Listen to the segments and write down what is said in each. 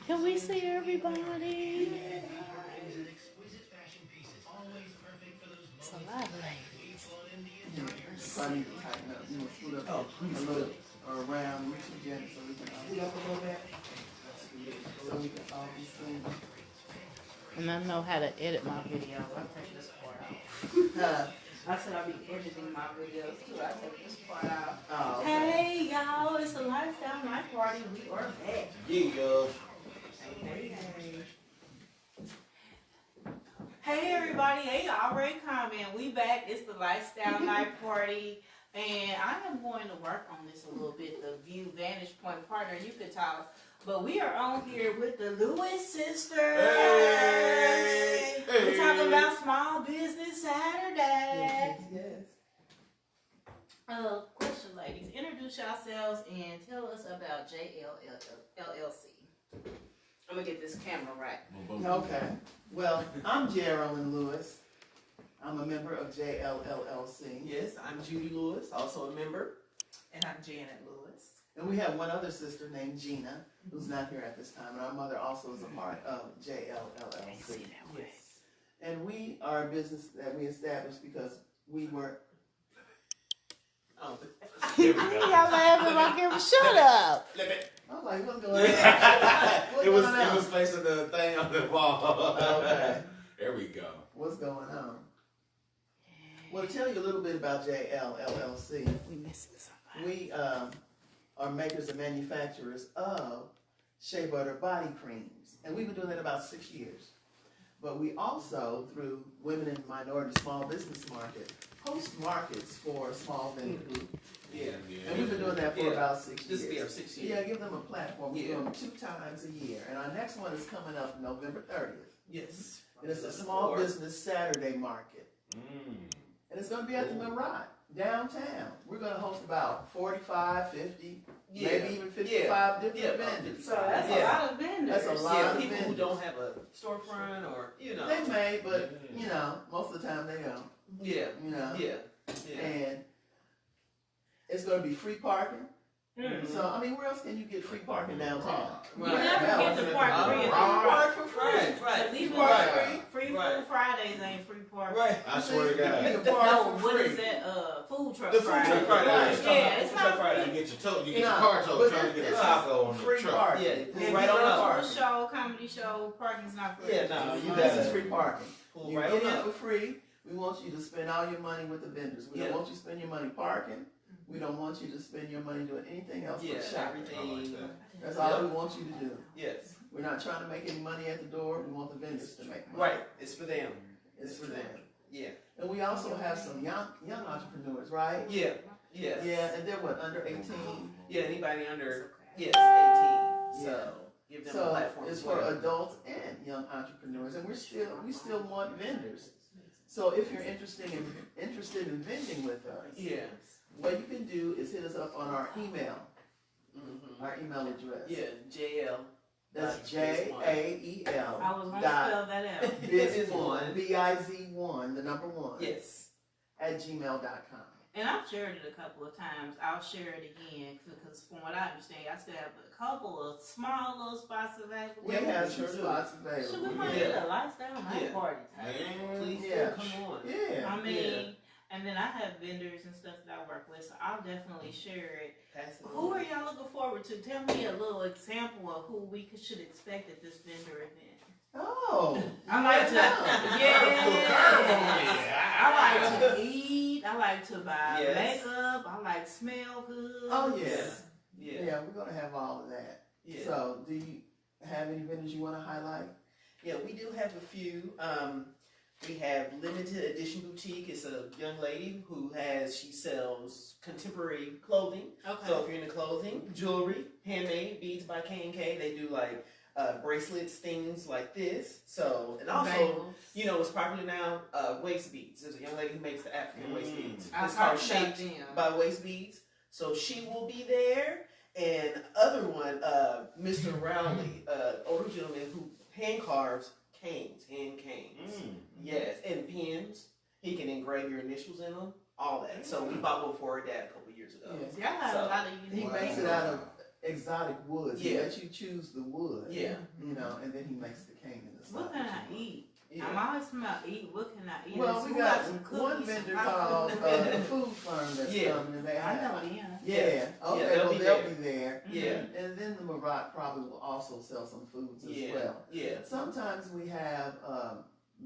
Can we see everybody? It's a lot of ladies. Probably need to tighten up, scoot up a little around reach again so we can scoot up a little bit. So we can all be seen. And I know how to edit my video. I take this part out. I said I'll be editing my videos too. I take this part out. Oh, okay. Hey y'all, it's a lifestyle night party. We are back. Yeah. Hey everybody, hey, already comment. We back. It's the lifestyle night party. And I am going to work on this a little bit, the view vantage point partner. You could talk. But we are on here with the Lewis sisters. Hey. We're talking about Small Business Saturday. Yes. Question, ladies. Introduce yourselves and tell us about JLLC. I'm going to get this camera right. Okay. Well, I'm Geraldine Lewis. I'm a member of JLLC. Yes, I'm Judy Lewis, also a member. And I'm Janet Lewis. And we have one other sister named Gina, who's not here at this time. And our mother also is a part of JLLC. Yes. And we are a business that we established because we were... Oh, Y'all laughing like it was shut up. I'm like, what's going on? It was facing the thing on the wall. Okay. There we go. What's going on? Well, to tell you a little bit about JLLC, We missing somebody. we are makers and manufacturers of shea butter body creams. And we've been doing that about 6 years. But we also, through Women in Minority Small Business Market, host markets for small vendors. yeah. And we've been doing that for about 6 years. This will be our 6th year. Yeah, give them a platform. We do Yeah. them 2 times a year. And our next one is coming up November 30th. Yes. And it's a small business Saturday market. And it's going to be at the Marat, downtown. We're going to host about 45, 50, maybe even 55 different vendors. So that's a lot of vendors. That's a lot of people who vendors. don't have a storefront or, They may, but, most of the time they don't. Yeah. Yeah. And it's going to be free parking. Mm. So, I mean, where else can you get free parking downtown? You never get the park free. Park for free. Right. But even free food Fridays ain't free parking. Right. I swear to God. You can No, park for what free. is that? Food truck The food Friday. truck Friday. Right. Yeah, it's Food not truck Friday. You get your No, car towed, but trying to get a it's taco on the free truck. parking. Yeah, It's pull free right on up. parking. Food show, comedy show, parking's not free. Yeah, no, you This got is it. free parking. Pull You right get on in up. for free. We want you to spend all your money with the vendors. We don't Yeah. want you to spend your money parking. We don't want you to spend your money doing anything else Yeah, but shopping. everything. That's all we want you to do. Yes. We're not trying to make any money at the door. We want the vendors to make money. Right. It's for them. It's for them. Yeah. And we also have some young entrepreneurs, right? Yeah. Yeah. Yeah, and they're what, under 18? Yeah. Anybody under 18. So Yeah. give them a So platform. it's as for well. adults and young entrepreneurs, and we still want vendors. So if you're interested in vending with us, Yeah. what you can do is hit us up on our email, our email address. Yeah. JL. That's JAEL. I was going to dot spell that out. biz1, BIZ1, the number 1, Yes. at gmail.com. And I've shared it a couple of times. I'll share it again because from what I understand, I still have a couple of small little spots available. We have some sure do. spots So we available. might Yeah. get a lifestyle night Yeah. party time. Man. Please Yeah. do come on. Yeah. I mean, and then I have vendors and stuff that I work with, so I'll definitely share it. Pass it Who on. are y'all looking forward to? Tell me a little example of who we should expect at this vendor event. Oh. I like to, Yeah. I like to eat. I like to buy Yes. makeup. I like smell good. Oh, yeah. Yeah. Yeah, we're going to have all of that. Yeah. So, do you have any vendors you want to highlight? Yeah, we do have a few. We have Limited Edition Boutique. It's a young lady she sells contemporary clothing. Okay. So if you're into clothing, jewelry, handmade, beads by K&K, they do like bracelets, things like this. So, and also, Bagels. what's popular now, waist beads. There's a young lady who makes the African waist beads. I It's called heard about Shaped them. by Waist Beads. So she will be there. And other one, Mr. Rowley, older gentleman who hand carves canes, hand canes. Yes, and pens. He can engrave your initials in them, all that. So we bought one for her dad a couple years ago. Yeah. See, I got a lot of He unique makes things. it out of exotic woods. He Yeah. lets you choose the wood. Yeah. You know, and then he makes the cane and the stuff. What can that I you want. eat? Yeah. I'm always about eat. What can I eat? Well, Who we got some cookies, one some vendor hot called cookies? the Food Firm that's Yeah. coming, and they I know have. them. Yeah. Yeah, Okay. they'll Well, be they'll there. be there. Yeah. And then the Marat probably will also sell some foods as Yeah. well. Yeah. Sometimes we have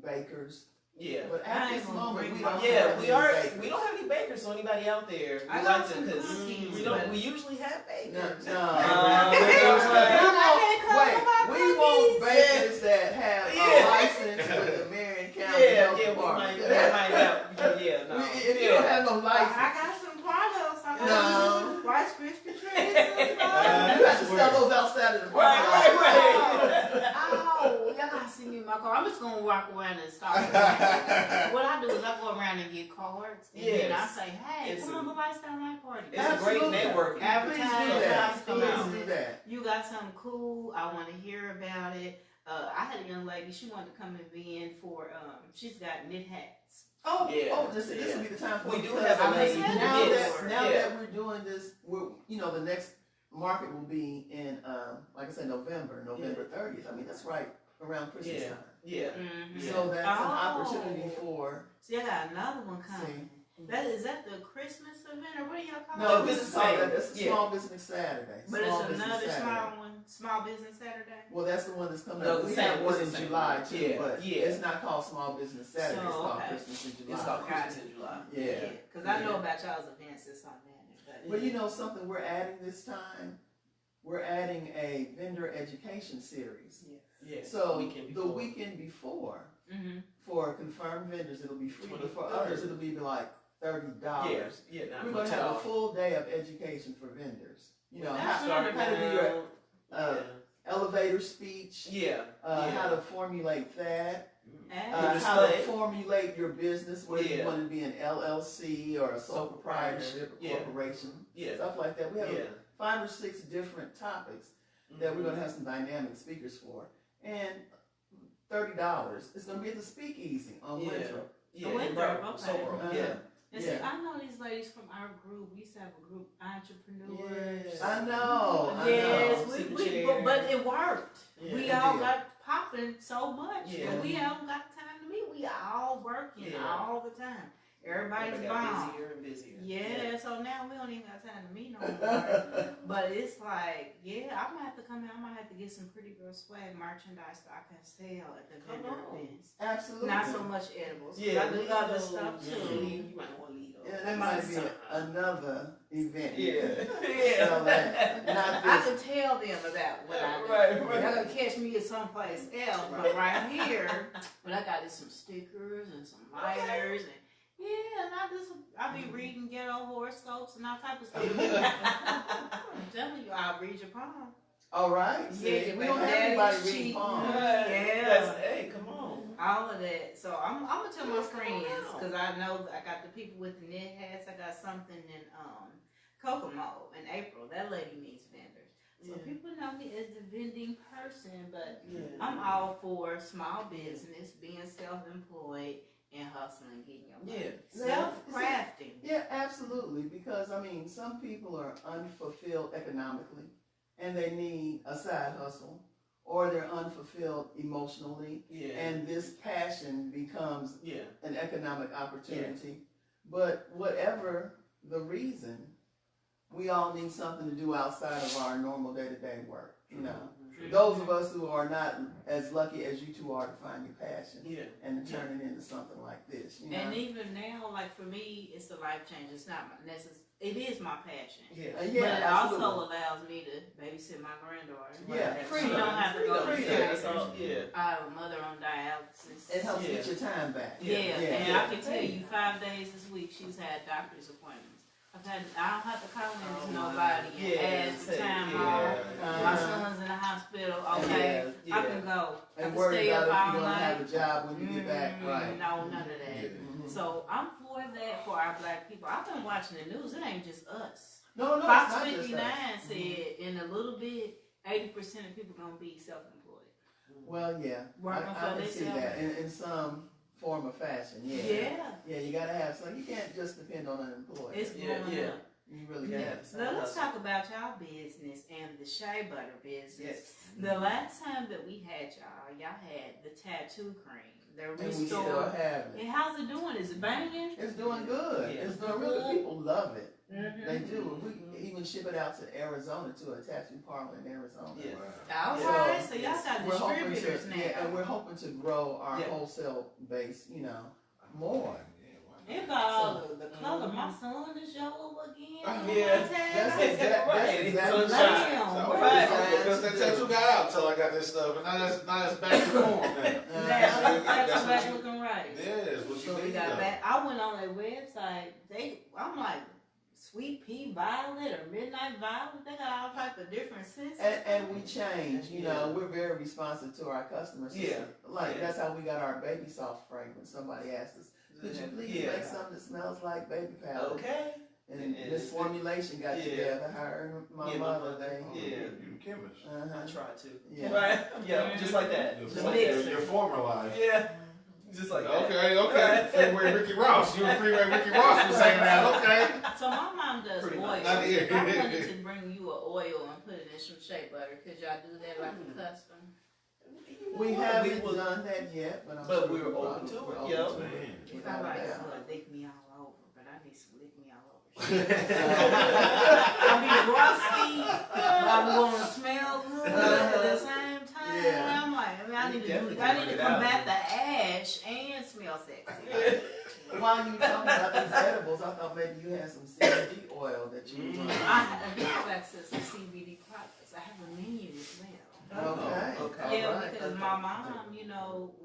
bakers, Yeah. but I at ain't this gonna moment bring we my- don't Yeah, have we any are. bakers. We don't have any bakers, so anybody out there, we I like got to some because cookies, we don't. but- We usually have bakers. No, we want bakers that have a license with the Marion County Health Yeah, we Department. might have. Yeah, no. If you don't have no I license, got some products. I got No. some Rice Krispie treats and you stuff. have to sell those outside of the Right, parking lot. right. Oh, y'all gotta see me in my car. I'm just gonna walk around and stop. What I do is I go around and get cards, and then I Yes. say, "Hey, It's come a- on the lifestyle night party." It's a great Absolutely. network. Please Advertise, do that. guys, come out. Please do that. You got something cool. I want to hear about it. I had a young lady. She wanted to come and be in for. She's got knit hats. Oh, Yeah. oh, this will be the time for We it do because have a I'm lady excited. now who that knits. now Yeah. that we're doing this, the next market will be in like I said, November 30th. I mean, that's right around Christmas Yeah. time. Yeah. Mm-hmm. So that's an Oh. opportunity for See, I got another one see. coming. Is that the Christmas event or what do y'all call No, it? this is called Same. that's the Yeah. Small Business Saturday. But Small it's Business another Saturday. small one, Small Business Saturday. Well, that's the one that's coming No, up. the We same- have one it's in the same July one. too, Yeah, but yeah. it's not called Small Business Saturday. So, It's called okay. Christmas in July. It's called Got Christmas in July. Yeah. Because I know about y'all's events. It's on that. But you know something we're adding this time? We're adding a vendor education series. Yeah. So Weekend the before. weekend before, Mm-hmm. for confirmed vendors, it'll be free. But for 23rd. others, it'll be like $30. Yeah. Not We're much gonna at have all. a full day of education for vendors. You know, That's how to do your Yeah. elevator speech, Yeah. how to formulate that, And how to display. formulate your business, whether you Yeah. want to be an LLC or a sole Sole proprietorship, or Yeah. corporation, Yeah. stuff like that. We have Yeah. 5 or 6 different topics that we're going to have some dynamic speakers for, and $30. It's going to be at the Speakeasy on Yeah. Winthrop. Yeah. Winthrop, Right. okay. So, yeah. And Yeah. see, I know these ladies from our group. We used to have a group, entrepreneurs. Yes. I know. I Yes, know. but it worked. Yeah, We it all did. got popping so much, Yeah. and we haven't got time to meet. We all working Yeah. all the time. Everybody's Everybody got bomb. busier and busier. Yeah, so now we don't even got time to meet no more. But it's like, yeah, I'm gonna have to come out. I'm gonna have to get some pretty girl swag merchandise that I can sell at the Come vendor on. events. Absolutely. Not so much edibles. 'Cause Yeah. I do other stuff Yeah. too. You might want to leave those. Yeah, that might be another event. Yeah. So that, not I this. can tell them about what I do. Right, Y'all right. gonna catch me at someplace else, but right here, but I got some stickers and some lighters and and I be reading ghetto horoscopes and all type of stuff. I'm telling you, I'll read your palm. All right. See, Yeah, we don't have daddy's anybody reading cheating. palms. Yeah. That's, hey, come on. All of that. So I'm gonna tell my What's going friends on? because I know I got the people with the knit hats. I got something in Kokomo in April. That lady needs vendors. So Yeah. people know me as the vending person, but Yeah. I'm all for small business, being self-employed, and hustling, getting your money. Yeah. Self-crafting. Yeah, absolutely. Because I mean, some people are unfulfilled economically, and they need a side hustle, or they're unfulfilled emotionally, Yeah. and this passion becomes Yeah. an economic opportunity. But whatever the reason, we all need something to do outside of our normal day-to-day work. You know, those of us who are not as lucky as you two are to find your passion Yeah. and to turn it into something like this. You know, And even now, like for me, it's a life change. It's not it is my passion. Yeah. yeah, But it absolutely. also allows me to babysit my granddaughter. Yeah, She freedom. don't have to go to Freedom. Yeah. church. That's all. Yeah. I have a mother on dialysis. It helps Yeah. get your time back. Yeah, Yeah. and Yeah. I can tell you 5 days this week she's had doctor's appointments. I don't have to call in to nobody and Yeah, ask for say- time yeah. off. My son's in the hospital. Okay, Yeah. I can go. I And can worry stay about up if all you're gonna have night. a job when you get back. Right. No, none of that. Yeah. Mhm. So I'm for that for our black people. I've been watching the news. It ain't just us. No, it's Fox not just 59 that. said in a little bit, 80% of people gonna be self-employed. Well, yeah, Working I for can see themselves. that in some form of fashion. Yeah. Yeah, Yeah, you gotta have some. You can't just depend on an employer. it's Yeah, blowing yeah. up. You really Yeah. have. So let's talk about y'all business and the shea butter business. Yes. The last time that we had y'all had the tattoo cream, the And we still restore. have it. And how's it doing? Is it banging? It's doing good. Yeah. It's doing really. People love it. Mm-hmm. They do. We even ship it out to Arizona, to a tattoo parlor in Arizona. Yeah. All So, right, so y'all got We're hoping distributors to, now. yeah, and we're hoping to grow our Yeah. wholesale base, more. It got all the color. My son is yellow again. Yeah. That's That's exactly Sunshine. Damn. Right. Because that tattoo got out until I got this stuff, and now that's back to form now. Now that's what back you- looking right. Yes, what you So we need got though. back. I went on their website. I'm like, sweet pea violet or midnight violet. They got all type of different scents. And we change, we're very responsive to our customers. Yeah. Like, Yeah. that's how we got our baby soft fragrance. Somebody asked us, could you please make something that smells like baby powder? Okay. And this formulation got together, her and my mother, they. Yeah. You chemist. Uh-huh. I tried to. Yeah. Right. Yeah. Just like that. Your, Just form- like your, that. your former life. Yeah. Just like that. Okay. Freeway Ricky Ross. You and Freeway Ricky Ross was saying that. Okay. So my mom does Pretty oil. much. Not here. If I wanted to bring you an oil and put it in some shea butter, could y'all do that like a custom? We haven't done that yet, but I'm But sure we're we'll open to probably- it, we're yeah. open to it. If I Without a like doubt. to lick me all over, but I need some lick me all over. I be rusty, but I want to smell good at the same time. Yeah. I'm like, I You need definitely to can work combat it out. the ash and smell sexy. While you were talking about these edibles, I thought maybe you had some CBD oil that you were I have access to CBD products. I have a menu as well. Okay. Okay. Yeah, Alright. because my mom,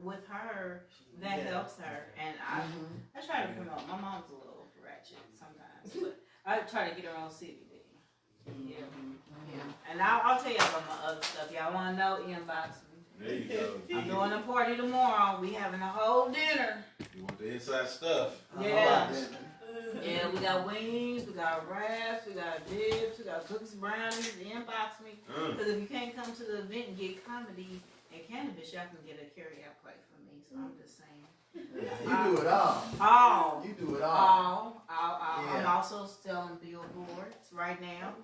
with her, that helps her, and I try to promote. My mom's a little ratchet sometimes, but I try to get her on CBD. Yeah, and I'll tell you about my other stuff. Y'all want to know? Inbox me. There you go. I'm doing a party tomorrow. We having a whole dinner. You want the inside stuff. Yeah. Yeah, we got wings, we got wraps, we got dips, we got cookies, brownies. Inbox me. Because if you can't come to the event and get comedy and cannabis, y'all can get a carry-out plate from me. So I'm just saying. You do it all. All. You do it all. I'm Yeah. also selling billboards right now.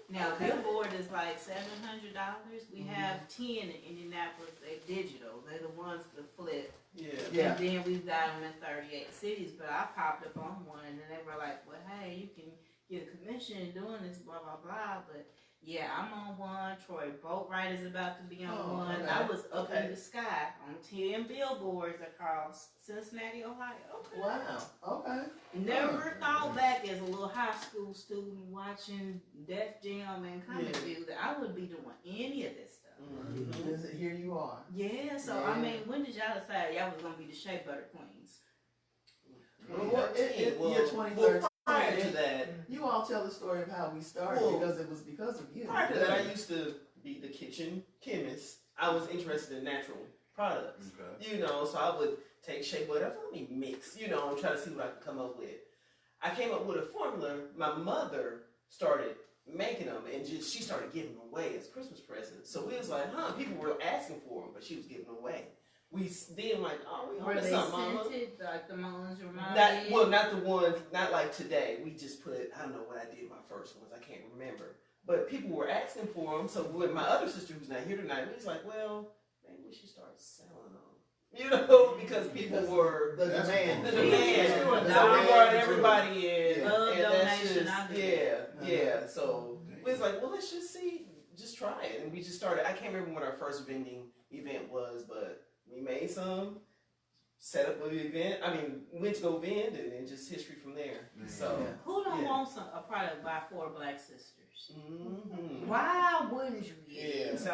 Now, billboard is like $700. We have 10 in Indianapolis. They're digital. They're the ones that flip. Yeah. And then we've got them in 38 cities. But I popped up on one, and they were like, well, hey, you can get a commission doing this, blah, blah, blah. But, yeah, I'm on one. Troy Boatwright is about to be on one. Okay. I was up in the sky on 10 billboards across Cincinnati, Ohio. Wow. Okay. Never thought back as a little high school student watching Def Jam and Comic View that I would be doing any of this stuff. Here you are. Yeah, so I mean, when did y'all decide y'all was gonna be the shea butter queens? Year Well, 2013. prior to that, You all tell the story of how we started Well, because it was because of you. prior to that, I used to be the kitchen chemist. I was interested in natural products. Okay. So I would take shea butter, let me mix, and try to see what I could come up with. I came up with a formula. My mother started making them, and she started giving them away as Christmas presents. So we was like, people were asking for them, but she was giving them away. We then like, we Were on to they something, mama. scented like the ones your mom Not did? well, not the ones, not like today. We just put, I don't know what I did my first ones. I can't remember. But people were asking for them. So with my other sister who's not here tonight, we was like, well, maybe we should start selling them. Because people were The demand. the Yeah. demand. Yeah. So we brought everybody in. Yeah. Love And that's donation, just, I do. yeah. So we was like, well, let's just see, just try it. And we just started. I can't remember what our first vending event was, but we made some, set up an event. Went to go vend, and then just history from there. So. Yeah. Who don't Yeah. want a product by 4 Black sisters? Mm-hmm. Why wouldn't you get it? Yeah. So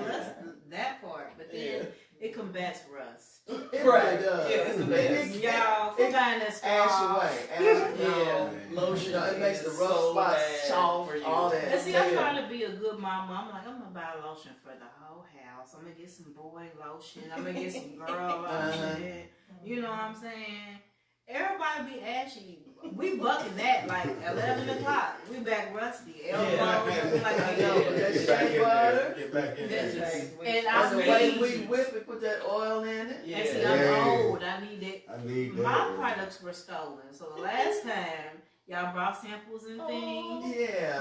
that's that part, but then it combats rust. It Right. really does. Yeah, it's the best. Y'all, quit buying that Ash straw. away. Yeah, Lotion. It makes the is rough so spots bad soft. for you. All that. And see, I'm trying to be a good mama. I'm like, I'm gonna buy lotion for the whole house. I'm gonna get some boy lotion. I'm gonna get some girl lotion. You know what I'm saying? Everybody be ashy. We bucking that like 11 o'clock. We back rusty. Elbows. We like, I hey, know, yo, but that Get back in shea there. butter. Get back in That's there. just- and And I the way need we whip it, put that oil in it. And see, Yeah. I'm old. I need it. I need My that. products were stolen. So the last time, Y'all brought samples and things. Yeah.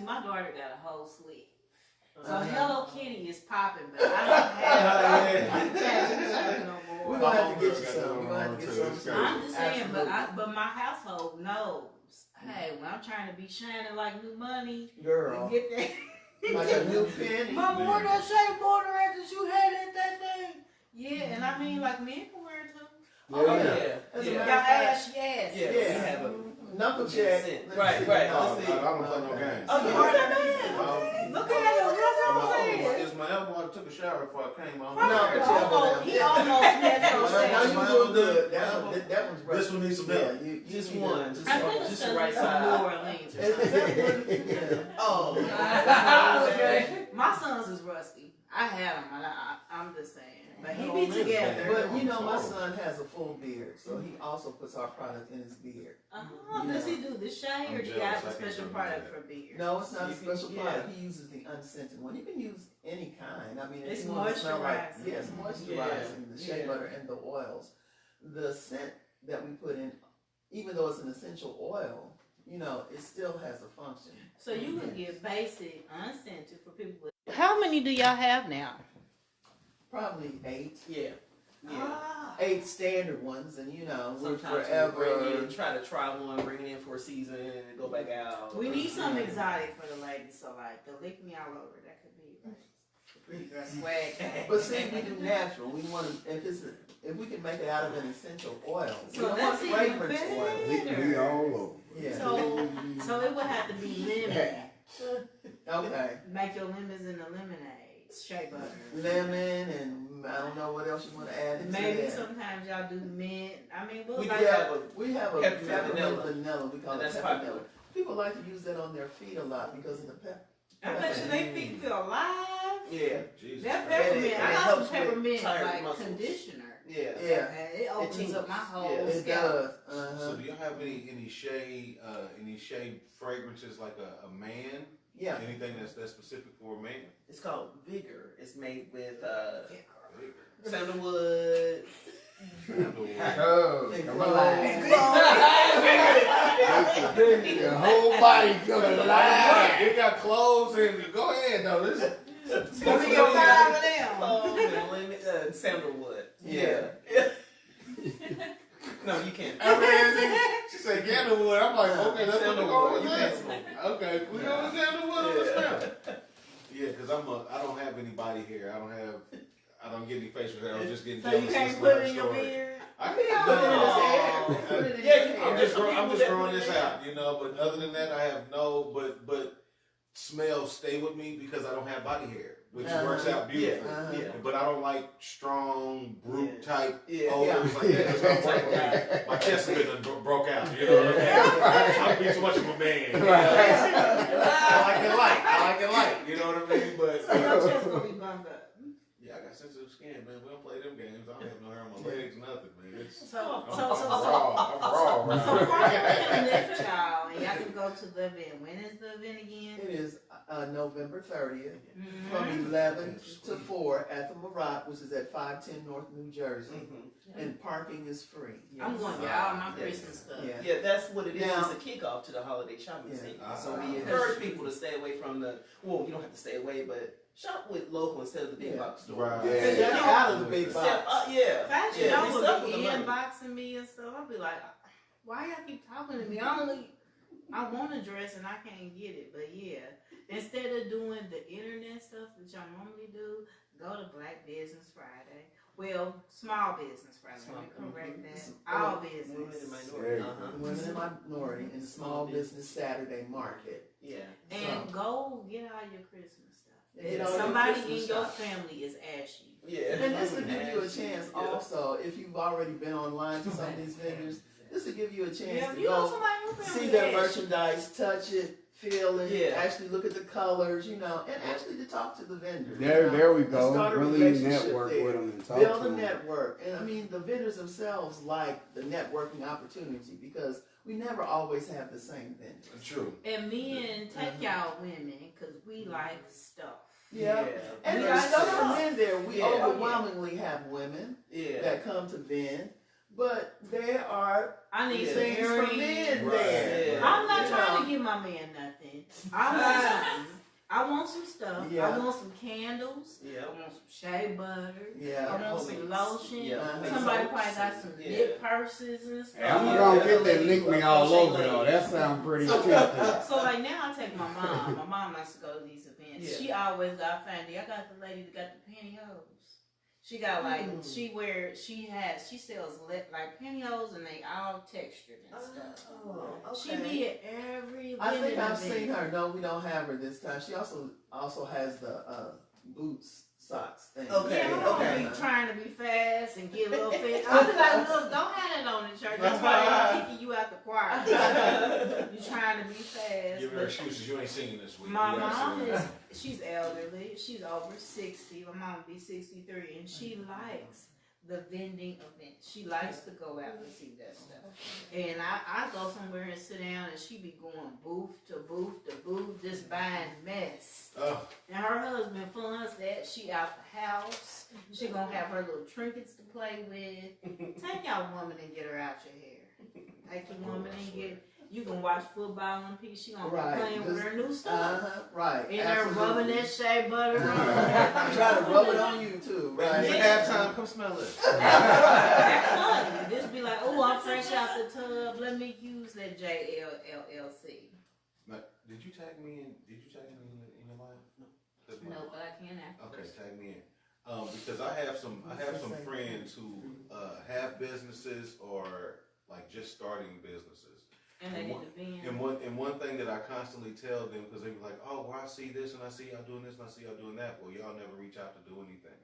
My daughter got a whole sleeve. So Uh-huh. Hello Kitty is popping, but I don't have it no more. We're gonna have to get you some. We're gonna have to get some. I'm just saying, Absolutely. but my household knows. Hey, when I'm trying to be shining like new money, Girl, get that. like a new penny. Mama, where that shea butter at that you had at that thing? Yeah, and I mean, like men can wear it too. Oh yeah. As a Yeah. Y'all matter of fact, ass, yes. Yeah. Yeah. We have a knuckle check. Right, right. I don't play no games. Oh, you What's that are man? Look at him. That's what I'm saying. It's my elbow. I took a shower before I came on. No, but He almost met your Now stage. you doing good. That one's right. This one needs some Yeah, help. you Just need one. to- I think it's Just because right it's from side. New Orleans or something. Yeah. Oh. My sons is rusty. I had him, and I'm just saying. But he No, be man. together. But you know, my son has a full beard, so he also puts our product in his beard. Does he do the shade or do you have a special product for beard? No, it's not a You can- special yeah. product. He uses the unscented one. You can use any kind. I mean, if It's you want to smell like, moisturizing. yes, moisturizing, the shea Yeah. butter and the oils. The scent that we put in, even though it's an essential oil, you know, it still has a function. So you can get basic, unscented for people with. How many do y'all have now? Probably 8. Yeah. Yeah. 8 standard ones, and you know, we're Sometimes forever. we bring in, try to try one, bring it in for a season, and go back out. We need some exotic for the ladies, so like the lick me all over. That could be like pretty girl swag. But see, we do natural. We want to, if we can make it out of an essential oil. We So don't want that's even fragrance oil. better. We all over. Yeah. So it would have to be lemon. Okay. Make your lemons into lemonade. Shea butter. Lemon and I don't know what else you want to add into Maybe that. sometimes y'all do mint. I mean, we'll We do like have a We have a peppermint peppermint vanilla. vanilla. We call And it that's peppermint. popular. People like to use that on their feet a lot because of the pep. I bet you they feet feel alive. Yeah. Jesus. That And peppermint, it I got some helps with peppermint tired like muscles. conditioner. Yeah. Yeah, And it opens up my whole Yeah, it scalp. does. So do y'all have any shea fragrances like a man? Yeah. Anything that's specific for a man? It's called Vigor. It's made with Vigor. sandalwood. Oh, They come glow. alive. Your whole body coming alive. It got clothes and go ahead though. This Give me your 5 of them. Sandalwood. Yeah. No, you can't. I mean, she said Candlewood. I'm like, okay, that's what Sandalwood. we're going You with. can't smoke. Okay, we go with Candlewood on this now. Yeah, because I don't have any body hair. I don't get any facial hair. I was just getting So jealous. you can't listening put to it in her your story. beard? I can Put it in his No. hair. Put it in Yeah, his you hair. I'm just People growing that this put it out, you know. But other than that, I have but smells stay with me because I don't have body hair, which works out beautifully. Yeah. But I don't like strong, brute type Yeah. odors like that. It's gonna break me. My chest a bit broke out. You know what I mean? I'm be too much of a man. You know? I like it light. You know what I mean? But So your chest gonna be bummed up. yeah, I got sensitive skin, man. We don't play them games. I don't have no hair on my legs, nothing, man. It's, So I'm so raw. So partner can lift y'all and y'all can go to the event. When is the event again? It is November 30th Mhm. from 11 to 4 at the Marat, which is at 510 North New Jersey. Mhm. And parking is free. I'm going to get all my Christmas stuff. Yeah. Yeah, that's what it is. Now- it's a kickoff to the holiday shopping Yeah. season. Ah. So we encourage people to stay away from you don't have to stay away, but shop with local instead of the big Yeah. box store. Right. Yeah. Get out of the big box. Yeah. Fashion Yeah, Nova we stuff with be the money. inboxing me and stuff. I'll be like, why y'all keep talking to me? I want a dress and I can't get it. But yeah, instead of doing the internet stuff that y'all normally do, go to Black Business Friday. Well, Small Business Friday. Let me correct that. All Women and business. minority. Women in Minority and Small Business Saturday Market. Yeah. And go get all your Christmas stuff. Yeah, get If all your somebody Christmas in your stuff. family is ashy. Yeah. And this will give you a chance Yeah. also, if you've already been online to some of these vendors, this will give you a chance Yeah, to you know go somebody in your family see their ashy. merchandise, touch it, feel it, Yeah. actually look at the colors, you know, and actually to talk to the vendors. There we go. Start a Really relationship network there. with them and talk Build to a them. network. And I mean, the vendors themselves like the networking opportunity because we never always have the same vendors. True. And men, take y'all women, because we like stuff. Yeah. And We there's like stuff stuff. from in there. We Yeah. overwhelmingly have women Yeah. that come to vend. but there are I need some things for earrings. men Right. there. Yeah. I'm not You trying know. to give my man nothing. I want something. I want some stuff. Yeah. I want some candles. Yeah. I want some shea butter. I Yeah. want some Homemade. lotion. Yeah. Uh-huh. Somebody Soaps probably got and- some yeah. knit purses and stuff. I'm Yeah. gonna get that Yeah. lick me all Crochet over though. lady. That sounds pretty tempting. So like now I take my mom. My mom likes to go to these events. Yeah. She always got Fendi. I got the lady that got the pantyhose. She got like she sells like pantyhose and they all textured and stuff. Oh, okay. She be at every I think vending I've event. seen her. No, we don't have her this time. She also has the boots, socks thing. Okay, Yeah, I'm gonna okay. be trying to be fast and get a little fit. I'll be like, look, don't have that on the church. That's why I'm kicking you out the choir. You trying to be fast. Give her but excuses. You ain't singing this week. my You gotta mom sing. she's elderly. She's over 60. My mom will be 63, and she likes the vending event. She likes to go out and see that stuff. And I go somewhere and sit down, and she be going booth to booth to booth, just buying mess. Oh, And her husband fooling us that she out the house. She gonna have her little trinkets to play with. Take your woman and get her out your hair. Take your woman and get. You can watch football in peace. She gonna Right, be playing with just- her new stuff. Right. And they're rubbing that shea butter on. Try to rub it on you too, man, right? it's halftime. Come smell it. That's funny. Just be like, oh, I'm fresh out the tub. Let me use that JLLC. Now, did you tag me in? Did you tag me in your life? No. No, but I can after. Okay, tag me in. Because I have some friends who have businesses or like just starting businesses. And they need to be in. And one thing that I constantly tell them, because they be like, oh, well, I see this and I see y'all doing this and I see y'all doing that. Well, y'all never reach out to do anything.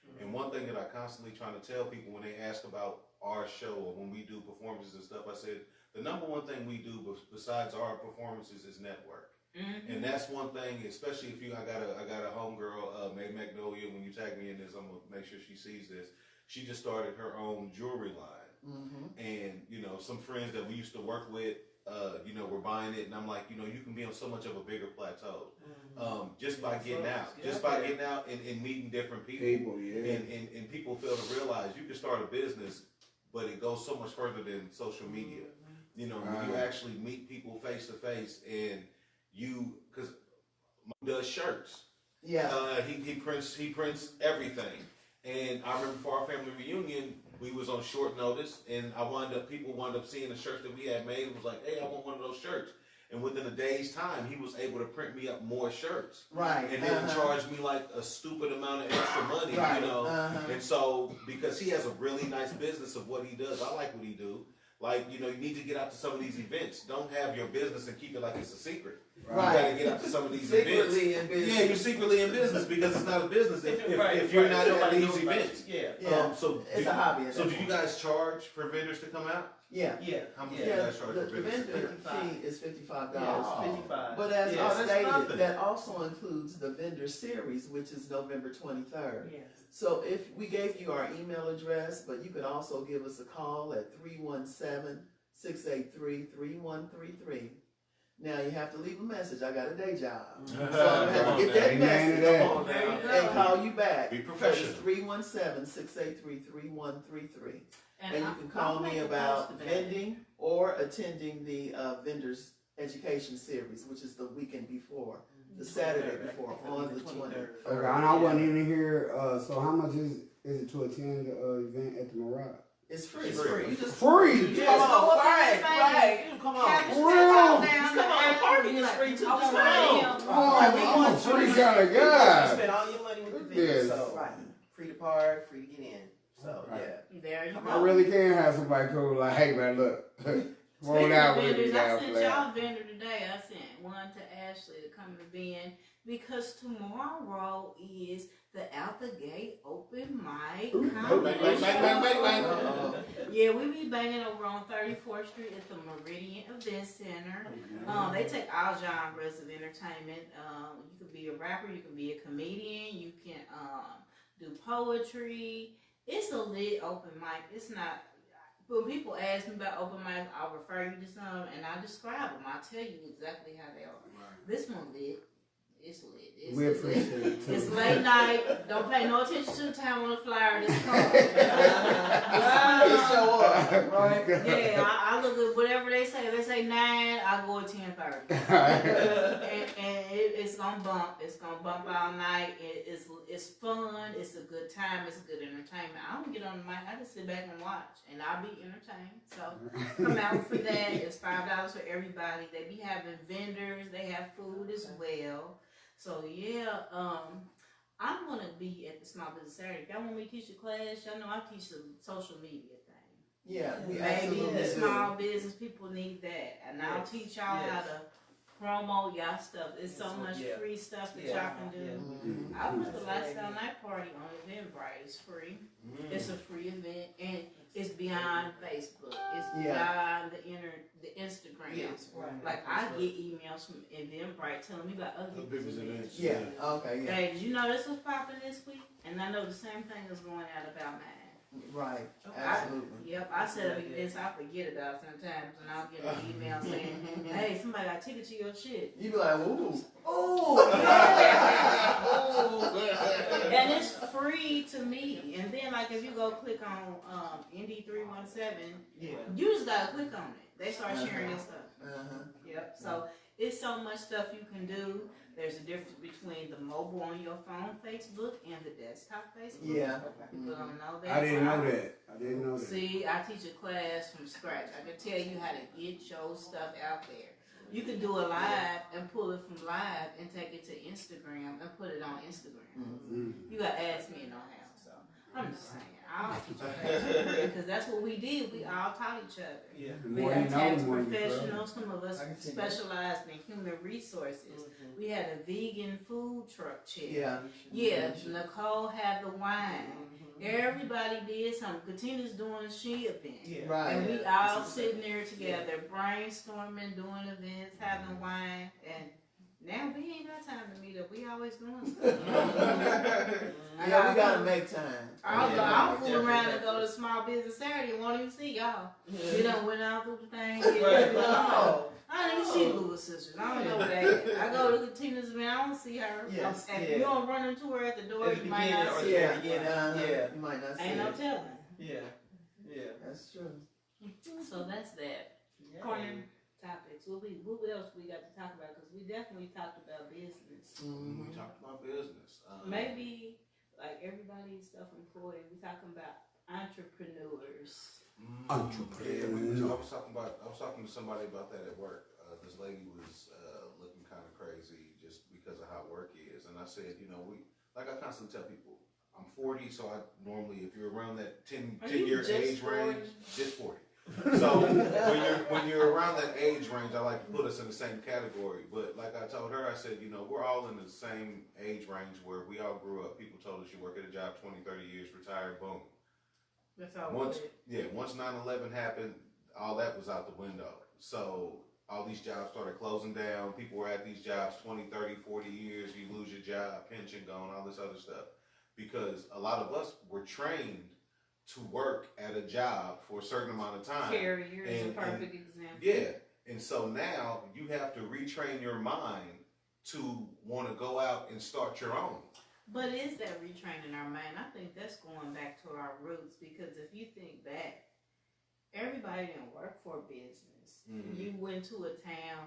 Mm-hmm. And one thing that I constantly trying to tell people when they ask about our show or when we do performances and stuff, I said the number one thing we do besides our performances is network. Mm-hmm. And that's one thing, especially if I got a homegirl, May Magnolia. When you tag me in this, I'm gonna make sure she sees this. She just started her own jewelry line, and some friends that we used to work with, were buying it, and I'm like, you can be on so much of a bigger plateau, just by getting out, and meeting different people, yeah. and people fail to realize you can start a business, but it goes so much further than social media. When you actually meet people face to face, and because does shirts. Yeah. He prints everything. And I remember for our family reunion, we was on short notice, and people wound up seeing the shirts that we had made. It was like, hey, I want one of those shirts. And within a day's time, he was able to print me up more shirts. Right. And then charge me like a stupid amount of extra money, Right. And so, because he has a really nice business of what he does, I like what he do. Like, you need to get out to some of these events. Don't have your business and keep it like it's a secret. Right. You gotta get out to some of these events. Secretly in business. Yeah, you're secretly in business because it's not a business if you're not at these events. Yeah. Yeah. So It's a hobby. So do you guys charge for vendors to come out? Yeah. Yeah. How much do you Yeah, guys charge the for vendors? vendor 55. fee is $55. Yeah, it's 55. But as Yeah, I that's stated, nothing. that also includes the vendor series, which is November 23rd. Yes. So if we gave you our email address, but you could also give us a call at 317-683-3133. Now you have to leave a message. I got a day job. So I'm gonna have to get that Amen message to that. Come on now. and call you back. Be professional. It's 317-683-3133. And you I'll can call make me a about post about it. vending or attending the vendors education series, which is the weekend before, the Saturday before, on the 23rd. Okay, and I wasn't in here. So how much is it to attend the event at the Mirage? It's free. It's It's free. free. You just Free. You Yeah, just go up right, there and right. say, Come Captain on. State Wow. down Just come the on, alley, parking is like, free too, I just want come him. on. Oh, I'm a free kind of You guy. spend all your money with the Yes. vendor, so free to park, free to get in. So Right. yeah. There you I go. really can have somebody cool like, hey man, look, roll out with me Vendors, I now, sent player. y'all a vendor today. I sent one to Ashley to come to Ben because tomorrow is the Out the Gate open mic Ooh. comedy Bang, bang, bang, bang, bang, bang. show. Yeah, we be banging over on 34th Street at the Meridian Event Center. They take all genres of entertainment. You can be a rapper, you can be a comedian, you can do poetry. It's a lit open mic. It's not. When people ask me about open mic, I'll refer you to some and I describe them. I'll tell you exactly how they are. This one lit. It's lit. We appreciate it too. It's late night. Don't pay no attention to the time on the flyer. This card. It show up, right? Yeah, I look at whatever they say. If they say 9, I go at 10:30. and it's gonna bump. It's gonna bump all night. It's fun. It's a good time. It's a good entertainment. I don't get on the mic. I just sit back and watch, and I'll be entertained. So come out for that. It's $5 for everybody. They be having vendors. They have food as well. So yeah, I'm gonna be at the Small Business Saturday. If y'all want me to teach a class, y'all know I teach the social media thing. Yeah, we Maybe absolutely the do. small business people need that, and I'll Yes, teach y'all how yes. to promote y'all stuff. There's so much Yeah. free stuff that Yeah. y'all can do. Mhm. I put the Lifestyle Night Party on Eventbrite. It's free. It's a free event, and it's beyond Facebook. It's beyond the Instagram. Yes, right. Like I get emails from Eventbrite telling me about other people's events. Yeah, okay, yeah, Hey, did you know this was popping this week? And I know the same thing is going out about mine. right, absolutely. Yep, I set up events I forget about sometimes, and I'll get an email saying, "Hey, somebody got a ticket to your shit." You be like, ooh. And it's free to me. And then, like, if you go click on ND317, Yeah. you just gotta click on it. They start sharing your stuff. Yep. So it's so much stuff you can do. There's a difference between the mobile on your phone Facebook and the desktop Facebook. Yeah. People don't know that. I didn't know that. I didn't know that. See, I teach a class from scratch. I can tell you how to get your stuff out there. You can do a live and pull it from live and take it to Instagram and put it on Instagram. Mm. You gotta ask me no how. So I'm just saying, I'll teach you that because that's what we did. We all taught each other. Yeah. The We more had you know, tax the more you grow. professionals. Some of us I can see that. specialized in human resources. We had a vegan food truck chick. Yeah. Yeah, Nicole had the wine. Everybody did something. Katina's doing a she event. Yeah. Right. And we all sitting there together, brainstorming, doing events, having wine, and now we ain't got time to meet up. We always doing stuff. Yeah, we gotta make time. I'll fool around and go to Small Business Saturday and won't even see y'all. We done went out through the thing. Right. Oh. I don't even see Louis' sisters. I don't know where they at. I go to Katina's event, I don't see her. Yes, If yeah. you don't run into her at the door, At the you might beginning not or see the her. very beginning. Yeah. Yeah. You might not see Ain't no it. telling. Yeah. Yeah. That's true. So that's that. Corner topics. What else we got to talk about? Because we definitely talked about business. We talked about business. Maybe like everybody's self-employed. We talking about entrepreneurs. Yeah, I was talking to somebody about that at work. This lady was looking kind of crazy just because of how work is, and I said, you know, I constantly tell people, I'm 40, so I normally, if you're around that 10-year age range, just 40. So when you're around that age range, I like to put us in the same category. But like I told her, I said, you know, we're all in the same age range where we all grew up. People told us you work at a job 20, 30 years, retire, boom. That's all. Once 9/11 happened, all that was out the window. So all these jobs started closing down. People were at these jobs 20, 30, 40 years. You lose your job, pension gone, all this other stuff. Because a lot of us were trained to work at a job for a certain amount of time. Carrier is a perfect example. Yeah. And so now you have to retrain your mind to want to go out and start your own. But is that retraining our mind? I think that's going back to our roots because if you think back, everybody didn't work for a business. You went to a town,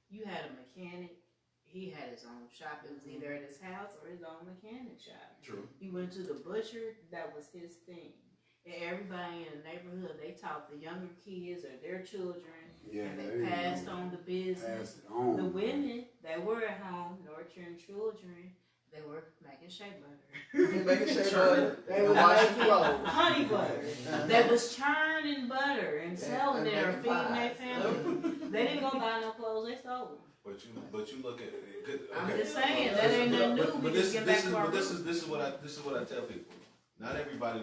you had a mechanic, he had his own shop. It was either at his house or his own mechanic shop. True. You went to the butcher, that was his thing. And everybody in the neighborhood, they taught the younger kids or their children, and they passed on the business. The women, they were at home nurturing children. They were making shea butter. Making sure they were washing clothes. Honey butter. They was churning butter and selling it or making feeding their pies. family. They didn't go buy no clothes, they sold them. But you look at it. I'm just saying, that ain't nothing new. We just get back to our roots. This is what I tell people. Not everybody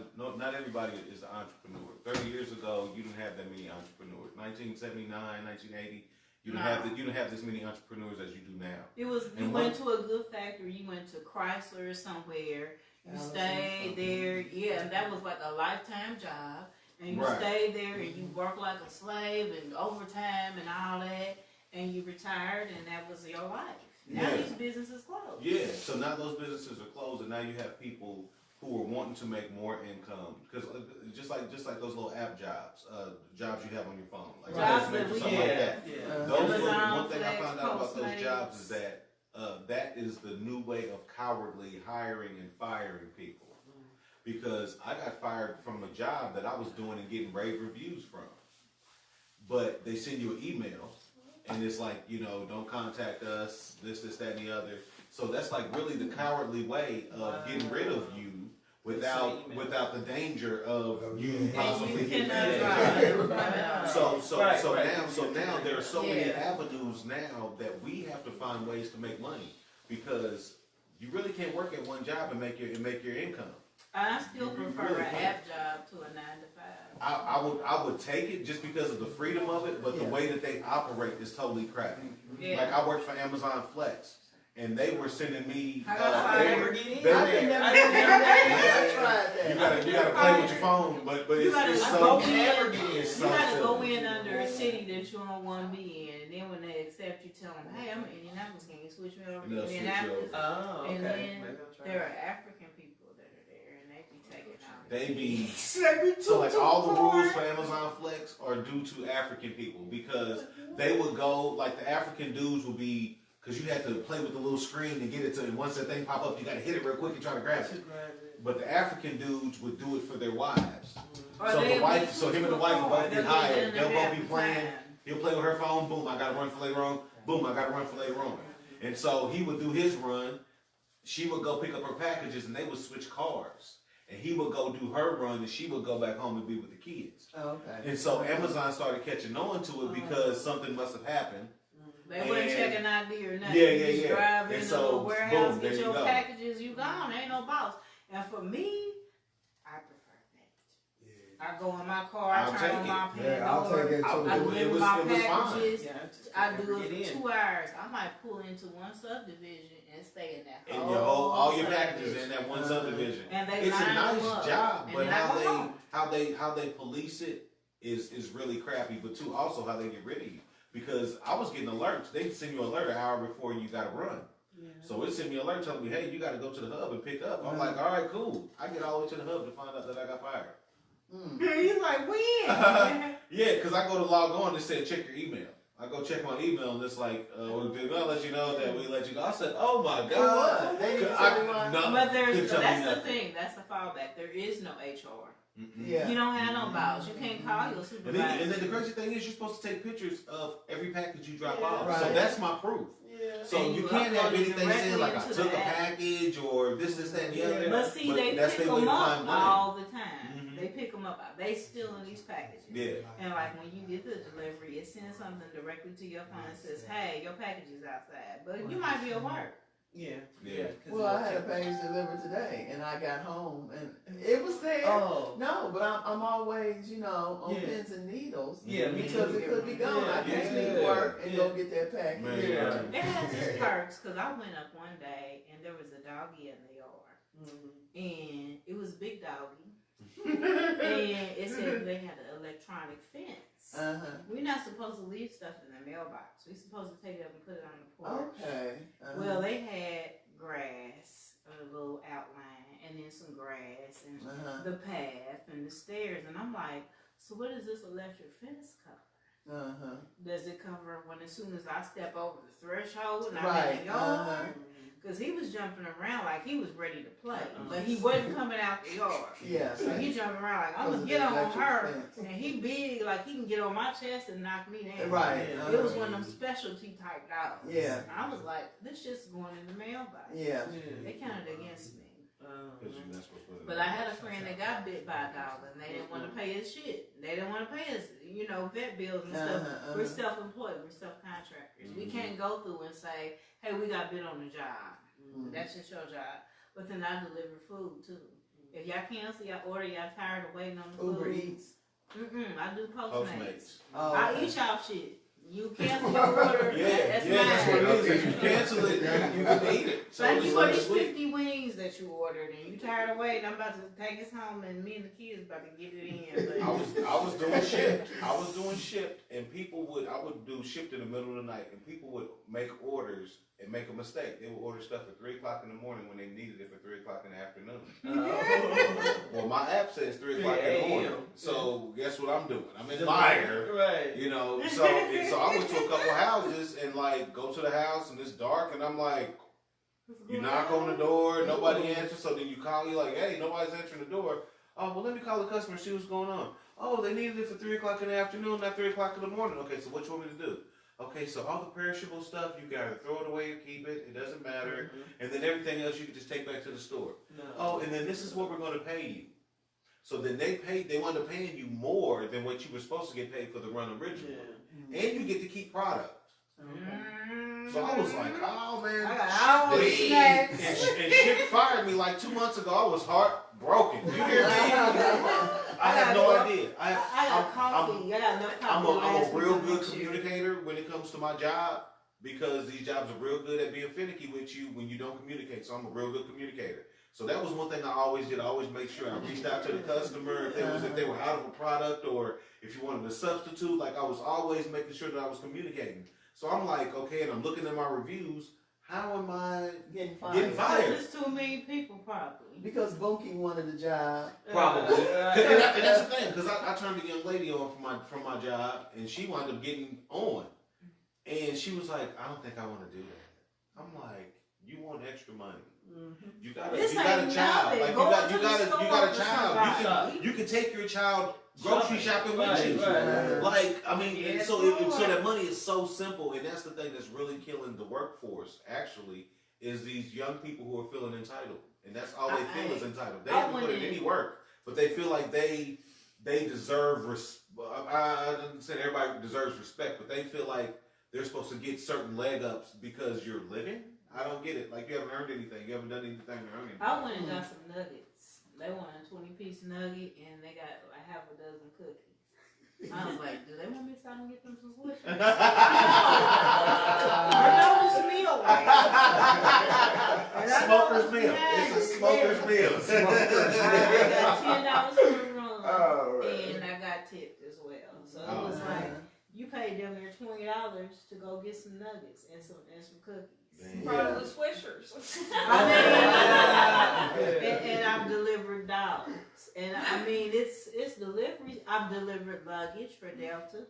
is an entrepreneur. 30 years ago, you didn't have that many entrepreneurs. 1979, 1980, you didn't have this many entrepreneurs as you do now. It was you went to a good factory, you went to Chrysler or somewhere, you stayed there, and that was like a lifetime job, and you stayed there and you worked like a slave and overtime and all that, and you retired and that was your life. Now Yeah. these businesses closed. Yeah, so now those businesses are closed, and now you have people who are wanting to make more income because just like those little app jobs, jobs you have on your phone, like Jobs Postmates that or we something like that. Yeah. Those Amazon, one thing I Flex, found out about those Postmates. jobs is that that is the new way of cowardly hiring and firing people. Because I got fired from a job that I was doing and getting rave reviews from, but they send you an email and it's like, don't contact us, this, that, and the other. So that's like really the cowardly way of getting rid of you without the danger of you And possibly you getting cannot mad. drive. So now there are so many Yeah. avenues now that we have to find ways to make money because you really can't work at one job and make your income. I still prefer an app job to a 9 to 5. I would take it just because of the freedom of it, but the way that they operate is totally crappy. Yeah. Like I worked for Amazon Flex, and they were sending me. I got fired. they Never were- get in they- I there. could never I get never in get there. I in. tried You that. gotta play with your phone, but You it's gotta so go never in. get in. it's You so gotta go silly. in under a city that you don't want to be in, and then when they accept you, tell them, "Hey, I'm in Indianapolis. Can you switch me over They'll to switch you Indianapolis?" Oh, okay. And then Maybe I'll try There that. are African people that are there, and they be taking out. They be so like all the rules for Amazon Flex are due to African people because they would go like the African dudes would be because you had to play with the little screen to get it to, and once that thing pop up, you got to hit it real quick and try to grab it. But the African dudes would do it for their wives. Or So they the wife, be so him and the wife will both they'll get get hired. in They'll there both half be the playing. time. He'll play with her phone. Boom, I got to run for later on. Boom, I got to run for later on. And so he would do his run. She would go pick up her packages, and they would switch cars. And he would go do her run, and she would go back home and be with the kids. Okay. And so Amazon started catching on to it because something must have happened. They wouldn't And- check an ID or nothing. Yeah, You yeah, just yeah. drive And in the so, little warehouse, boom, there get you your go. packages, you gone. Ain't no boss. And for me, I prefer that. I go in my car, I I'll turn take on it. my Yeah, I'll take Pandora, it I'll too. I do it. deliver was- my it was fine. packages. Yeah, just I never do get it for in. 2 hours. I might pull into one subdivision and stay in that And whole your all your packages subdivision. in that one subdivision. And they It's a line them nice up. job, And but then I go home. how they police it is really crappy. But too, also how they get rid of you because I was getting alerts. They send you an alert an hour before you got to run. So it sent me an alert telling me, hey, you got to go to the hub and pick up. I'm like, all right, cool. I get all the way to the hub to find out that I got fired. He's like, when? Yeah, because I go to log on and said check your email. I go check my email and it's like, we're gonna let you know that we let you go. I said, oh my For god. what? They didn't tell me why. No, But couldn't there's, tell me that's the nothing. thing. That's the fallback. There is no HR. Mm-mm. Yeah. You don't have no boss. You can't call your And supervisor. then the crazy thing is you're supposed to take pictures of every package you drop off. Right. So that's my proof. Yeah. So And you you can't have upload it anything saying like I directly took into a the app. package or this, that, and the other. But see, they that's pick their way them to up find money. all the time. Mhm. They pick them up. They still in these packages. Yeah. And like when you get the delivery, it sends something directly to your phone and says, "Hey, your package is outside," but you might be at work. Yeah. Yeah. 'cause Well, I it'll had a take- package delivered today, and I got home, and it was there. Oh. No, but I'm always, on Yeah. pins and needles. Yeah, me Because too. it could be gone. I Yeah. just leave work and Yeah. go get that package. Man. Yeah. It has its perks because I went up one day and there was a doggy in the yard, Mhm. and it was a big doggy, and it said they had an electronic fence. Uh-huh. We're not supposed to leave stuff in the mailbox. We're supposed to take it up and put it on the porch. Okay. Uh-huh. Well, they had grass, a little outline, and then some grass, and Uh-huh. the path, and the stairs. And I'm like, so what does this electric fence cover? Uh-huh. Does it cover when as soon as I step over the threshold and I'm Right. in the Uh-huh. yard? Because he was jumping around like he was ready to play, but he wasn't coming out the yard. Yeah. So he jumping around like, I'm Because gonna of get the on electric her, fence. and he big, like he can get on my chest and knock me down. Right. Yeah. It was one of them specialty type dogs. Yeah. And I was like, this just going in the mailbox. Yeah. They counted against me. Because you're not supposed to put it But in. I had a friend that got bit by a dog and they didn't want to pay his shit. They didn't want to pay his, vet bills and stuff. Uh-huh, We're uh-huh. self-employed. We're self-contractors. We Mhm. can't go through and say, hey, we got bit on the job. Mhm. That's just your job. But then I deliver food too. If y'all cancel y'all order, y'all tired of waiting on the Uber food. Eats. I do Postmates. Postmates. Oh, I okay. eat y'all shit. You cancel your order. Yeah, that's that's mine. what it is. If you cancel it, you can eat it. So Thank it's you for like these sweet. 50 wings that you ordered, and you tired of waiting. I'm about to take us home, and me and the kids about to get it in. But I was doing shipped, and I would do shipped in the middle of the night, and people would make orders and make a mistake. They will order stuff at 3 o'clock in the morning when they needed it for 3 o'clock in the afternoon. Well, my app says 3 o'clock in the morning. So guess what I'm doing? I'm in Meyer. Right. You know, so I went to a couple houses and like go to the house and it's dark and I'm like, you knock on the door, nobody answers. So then you call, you like, hey, nobody's answering the door. Oh, well, let me call the customer and see what's going on. Oh, they needed it for 3 o'clock in the afternoon, not 3 o'clock in the morning. Okay, so what you want me to do? Okay, so all the perishable stuff, you gotta throw it away or keep it. It doesn't matter. And then everything else you can just take back to the store. No. Oh, and then this is what we're going to pay you. So then they wound up paying you more than what you were supposed to get paid for the run originally. Yeah. And you get to keep product. So I was like, oh man. I got all the snacks. And Chick fired me like 2 months ago. I was heartbroken. You hear me? I have no idea. I got coffee. I got enough I'm coffee. a real good communicator when it comes to my job because these jobs are real good at being finicky with you when you don't communicate. So I'm a real good communicator. So that was one thing I always did. I always make sure I reached out to the customer if they were out of a product or if you wanted a substitute. Like I was always making sure that I was communicating. So I'm like, okay, and I'm looking at my reviews. How am I Getting getting fired? There's too many people, probably. Because Bunky wanted a job. Probably. And that's the thing, because I turned a young lady on from my job, and she wound up getting on. And she was like, I don't think I want to do that. I'm like, you want extra money. You got a child. Like you got a child. You can take your child grocery shopping with you. Right. Like, I mean, Yes, so Lord. that money is so simple, and that's the thing that's really killing the workforce, actually, is these young people who are feeling entitled. And that's all they feel is entitled. They haven't put in any work, but they feel like they deserve I didn't say everybody deserves respect, but they feel like they're supposed to get certain leg ups because you're living. I don't get it. Like you haven't earned anything. You haven't done anything to earn anything. I went and got some nuggets. They wanted a 20-piece nugget, and they got like half a dozen cookies. I was like, do they want me to stop and get them some squishes? I know this meal, right? Smoker's meal. It's a smoker's meal. I got $10 for the run, Oh, and I got tipped as well. So it was like, you paid them your $20 to go get some nuggets and some cookies. Probably Swishers. I mean, and I've delivered dogs, and I mean it's delivery. I've delivered luggage for Delta.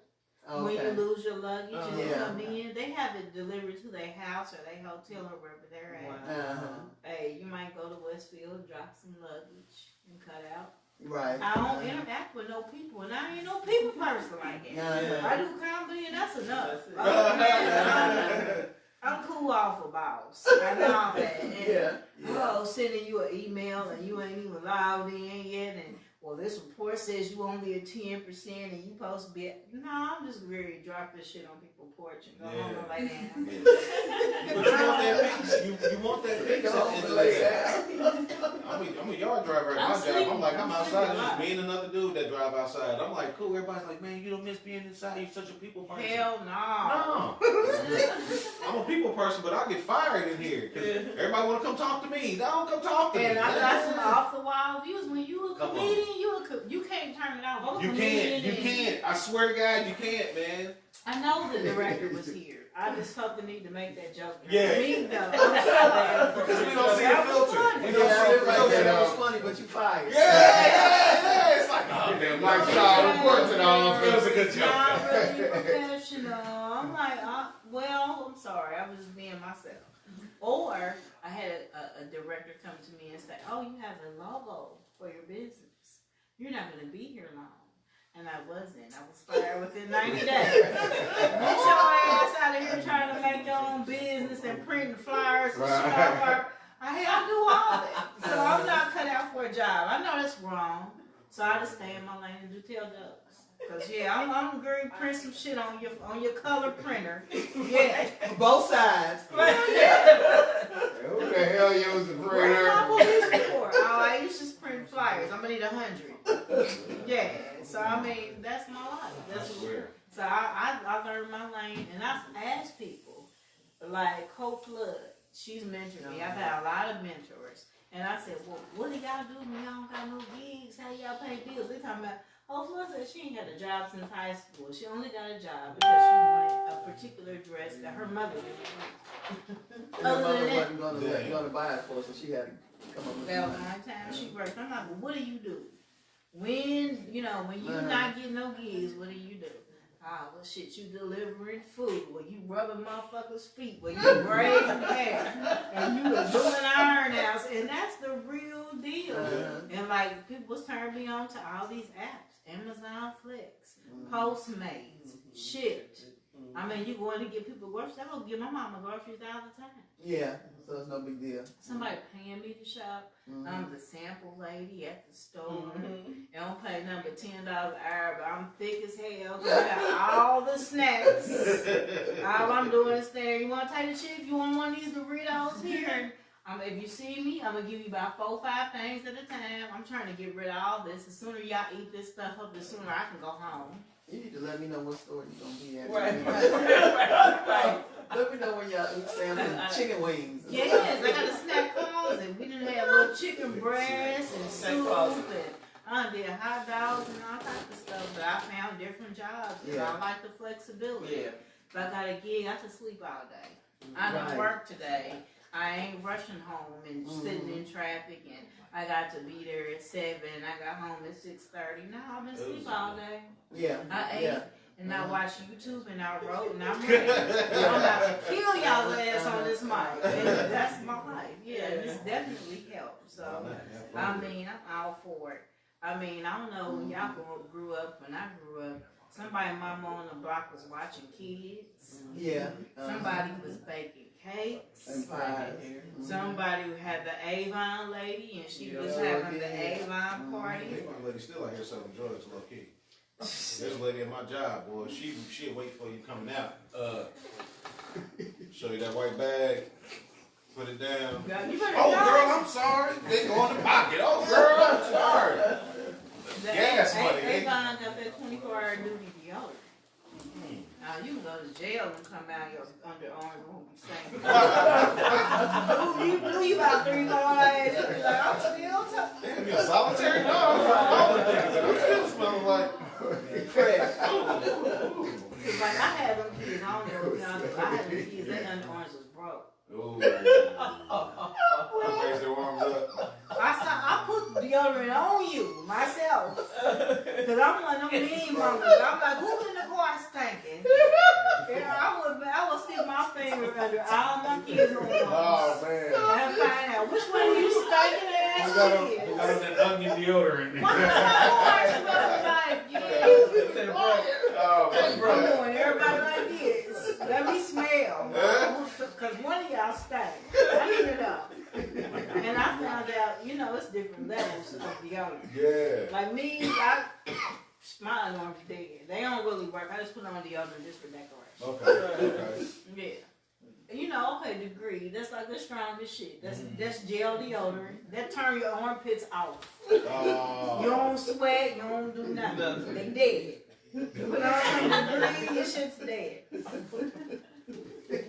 When you lose your luggage and you come in, they have it delivered to their house or their hotel or wherever they're at. Hey, you might go to Westfield, drop some luggage, and cut out. Right. I don't interact with no people, and I ain't no people person like that. I do comedy, and that's enough. I'm cool off a boss. I know that. And, sending you an email and you ain't even logged in yet, and well, this report says you only at 10% and you supposed to be. No, I'm just ready to drop this shit on people's porch and go home and lay down. But you want that fix. You want that fix at the lay down. I'm a yard driver at my job. I'm like, I'm outside. Just me and another dude that drive outside. I'm like, cool. Everybody's like, man, you don't miss being inside. You're such a people person. Hell no. No. I'm a people person, but I get fired in here because everybody want to come talk to me. Don't come talk to me. And I got some off the wall views. When you a comedian, you can't turn it off. You can't. I swear to God, you can't, man. I know the director was here. I just felt the need to make that joke. Yeah. Me, though. Because we don't see the filter. We don't see the filter. That was funny, but you fired. Yeah. It's like, oh, damn, Mike Shaw reports it all. It was a good joke. Not really professional. I'm like, well, I'm sorry. I was just being myself. Or I had a director come to me and say, oh, you have a logo for your business. You're not going to be here long. And I wasn't. I was fired within 90 days. Get your ass out of here trying to make your own business and printing flyers and shit off. I do all that. So I'm not cut out for a job. I know that's wrong. So I just stay in my lane and do tell jokes. Cause I'm going to print some shit on your color printer. Yeah. Both sides. Who the hell used the What printer? am I used it for? Oh, I used to just print flyers. I'm gonna need 100. Yeah. So I mean, that's my life. That's so I learned my lane, and I asked people like Coach Flood. She's mentored me. I've had a lot of mentors, and I said, well, what do y'all do when y'all don't got no gigs? How y'all pay bills? They talking about, Oh, Flo said she ain't had a job since high school. She only got a job because she wanted a particular dress that her mother didn't want. And her Other mother than that, wasn't gonna buy it for her, so she had to come up with well, money. one time she worked. I'm like, well, what do you do? When you not getting no gigs, what do you do? Ah, well, shit, you delivering food, well, you rubbing motherfuckers' feet, well, you braiding hair, and you was doing iron outs, and that's the real deal. And like, people was turning me on to all these apps, Amazon Flex, Postmates, Shipt. I mean, you going to get people groceries, I go get my mama groceries all the time. Yeah, so it's no big deal. Somebody paying me to shop. I'm the sample lady at the store. I don't pay number $10 an hour, but I'm thick as hell. 'Cause I got all the snacks. All I'm doing is saying, you want to take the chip? You want one of these Doritos here? If you see me, I'm going to give you about 4 or 5 things at a time. I'm trying to get rid of all this. The sooner y'all eat this stuff up, the sooner I can go home. You need to let me know what store you're gonna be at. Right. Let me know when y'all eat salmon, chicken wings. Yes, I got a snack closet. We done had little chicken breasts and soup, and I did hot dogs and all types of stuff. But I found different jobs. Yeah. I like the flexibility. Yeah. If I got a gig, I can sleep all day. I don't work today. I ain't rushing home and sitting in traffic, and I got to be there at 7. I got home at 6:30. No, I've been asleep all day. Yeah. I ate. And I watch YouTube and I wrote and I'm ready. I'm about to kill y'all's ass on this mic. And that's my life. Yeah, this definitely helps. So, I mean, I'm all for it. I mean, I don't know when y'all grew up. When I grew up, somebody, mama on the block was watching kids. Yeah. Somebody was baking cakes. And pies. Somebody had the Avon lady and she was having the Avon party. Avon lady still out here selling drugs, low key. There's a lady at my job, boy. She'll wait for you coming out. Show you that white bag. Put it down. Oh, girl, I'm sorry. They go in the pocket. Oh, girl, I'm sorry. Gas money. Avon got that 24-hour duty deodorant. Now you can go to jail and come out your underarm room saying, you about 3 more days. You be like, I'm still talking. Damn, you a solitary dog? I'm still smelling like Fresh. Cause like I had them kids, I don't know if y'all know, I had them kids, their underarms was broke. ooh. Raise their arms up. I put deodorant on you myself. Cause I'm one of them mean mamas. I'm like, who in the car stinking? And I would stick my finger under all my kids' arms. Oh, man. And find out which one of you stinking ass kids. We got on that onion deodorant. What does my car smell like? Yeah. Oh, my I'm God. doing everybody like this. Let me smell. Cause one of y'all stank. Clean it up. And I found out, it's different levels of deodorant. Yeah. Like me, my alarm's dead. They don't really work. I just put on deodorant just for decoration. Okay. Yeah. Okay, Degree. That's like the strongest shit. That's gel deodorant. That turn your armpits off. Oh. You don't sweat. You don't do nothing. They dead. But Degree, your shit's dead.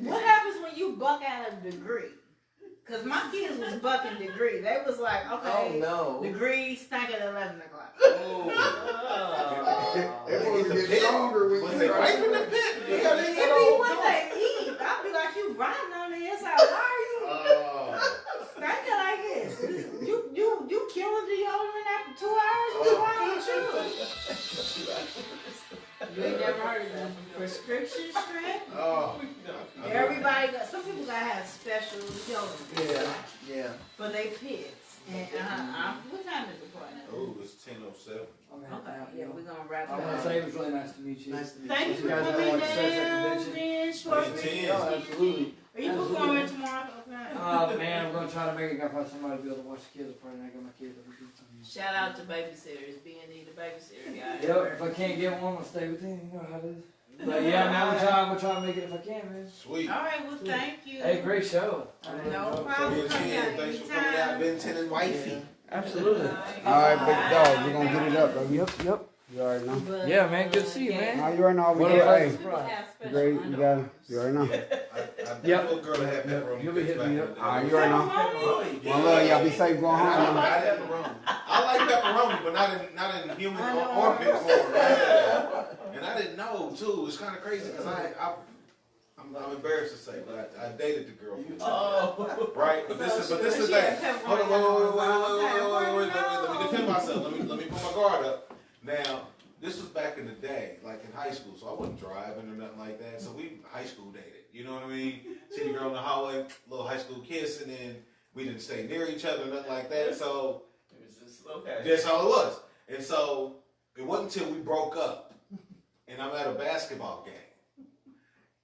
What happens when you buck out of Degree? Cause my kids was bucking Degree. They was like, okay, Degree stank at 11 o'clock. They're supposed to get stronger when Was you they start. wiping the pit? You gotta It eat be it what they eat. I be like, you riding on the inside. Why are you all. stinking like this? You killing deodorant after 2 hours? What's wrong with you? You ain't never heard of the prescription strength? Oh. Everybody got, some people gotta have special deodorant. Yeah. For they pits. And what time is the party? Oh, it's 10:07. Okay, yeah, we're gonna wrap I it want to up. say it was really nice to meet you. Nice to meet Thank you you. for guys are coming going to such a down, convention. Ben Schwartz. Oh, absolutely. Are you performing tomorrow? Okay. Man, I'm going to try to make it. Gotta find somebody to be able to watch the kids before I got my kids. Shout out to babysitters, B&E the babysitter guy. Yep, if I can't get one, I'll stay with him. You know how it is. But yeah, man, we'll try to make it if I can, man. Sweet. All right, well, thank you. Hey, great show. No problem. Ben 10, thanks for coming out. Ben 10 and wifey. Absolutely. All right, big dog, we're gonna get it up, baby. Yep. You already know. But, Yeah, man, good to see you, man. Now you already know we What get. about Hey, you? People have special great. You got it. You already know. I Yep. little girl that had pepperoni. You'll be hitting me up. All right, you already know. Pepperoni. One love, y'all be safe going I home. like pepperoni. I like pepperoni, but not in human I know. armpit form. Yeah. And I didn't know too. It's kind of crazy because I'm embarrassed to say, but I dated the girl. Oh. Right, but this is the thing. Hold on, wait. Let me defend myself. Let me put my guard up. Now, this was back in the day, like in high school, so I wasn't driving or nothing like that. So we high school dated. You know what I mean? See the girl in the hallway, little high school kiss, and then we didn't stay near each other, nothing like that. So It was just okay. that's all it was. And so it wasn't until we broke up, and I'm at a basketball game,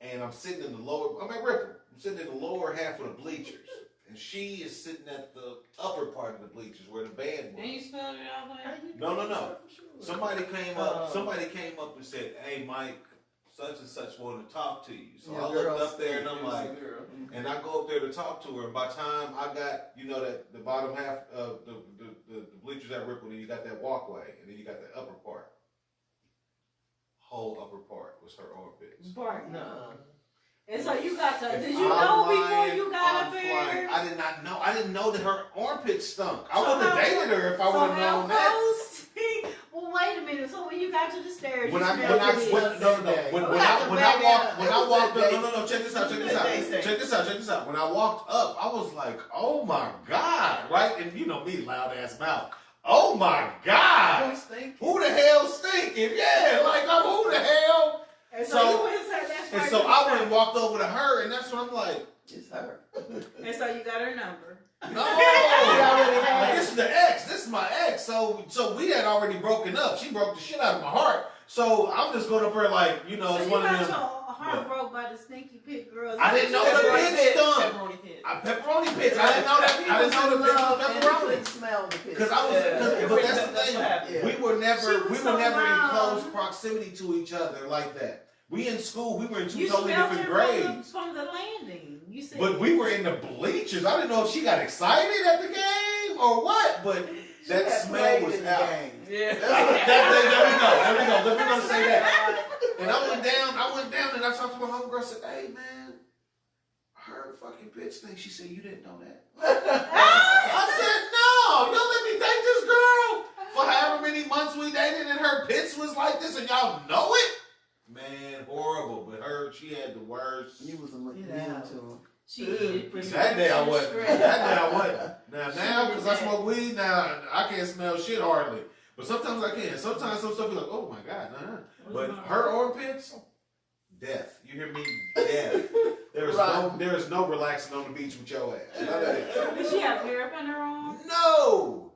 and I'm sitting in the lower. I'm at Ripple. I'm sitting in the lower half of the bleachers, and she is sitting at the upper part of the bleachers where the band was. And you spelled it out like No. Somebody came up. Somebody came up and said, "Hey, Mike, such and such wanted to talk to you." So I looked up there and I'm like, and I go up there to talk to her. And by the time I got, that the bottom half of the bleachers at Ripple, and you got that walkway, and then you got the upper part. Whole upper part was her armpits. Bart. No. And so you got to, If did you I'm know before lying, you got I'm up there? flying. I did not know. I didn't know that her armpits stunk. I So wouldn't have how- dated her if I So would have how known that. close? Well, wait a minute. So when you got to the stairs, When you I smelled it. walked up, no, check this out. When I walked up, I was like, oh my God, right? And you know me, loud ass mouth. Oh my God, who the hell stinking? Yeah, like who the hell? And So- you went and said that's And why so you I stopped. went and walked over to her, and that's when I'm like, It's her. And so you got her number. no, already had this is the ex. This is my ex. So we had already broken up. She broke the shit out of my heart. So I'm just going up there like, So it's you one of got them. your heart broke by the stinky pit girls. I didn't know the Pepperoni pit pit. stunk. Pepperoni pit. Pepperoni pits. I didn't know that. I didn't know the pits was pepperoni. couldn't smell the pit. Because I was, Yeah. but that's the That's thing. what happened. Yeah. We were never She was so in loud. close proximity to each other like that. We in school. We were in two You totally smelled different her grades. from the landing. You said, But we were in the bleachers. I didn't know if she got excited at the game or what. But that smell was out. Yeah. There we go. Let me go say that. And I went down and I talked to my homegirl. Said, "Hey man, I heard fucking bitch thing." She said, "You didn't know that?" I said, "No, y'all let me date this girl for however many months we dated, and her pits was like this, and y'all know it." Man, horrible. But she had the worst. You was looking Yeah. into him. she did. That day I wasn't. Now, because I smoke weed, now I can't smell shit hardly. But sometimes I can. Sometimes some stuff be like, oh my God, nah. But her armpits, death. You hear me? Death. There is no relaxing on the beach with your ass. None of that. Did she have hair up in her arm? No.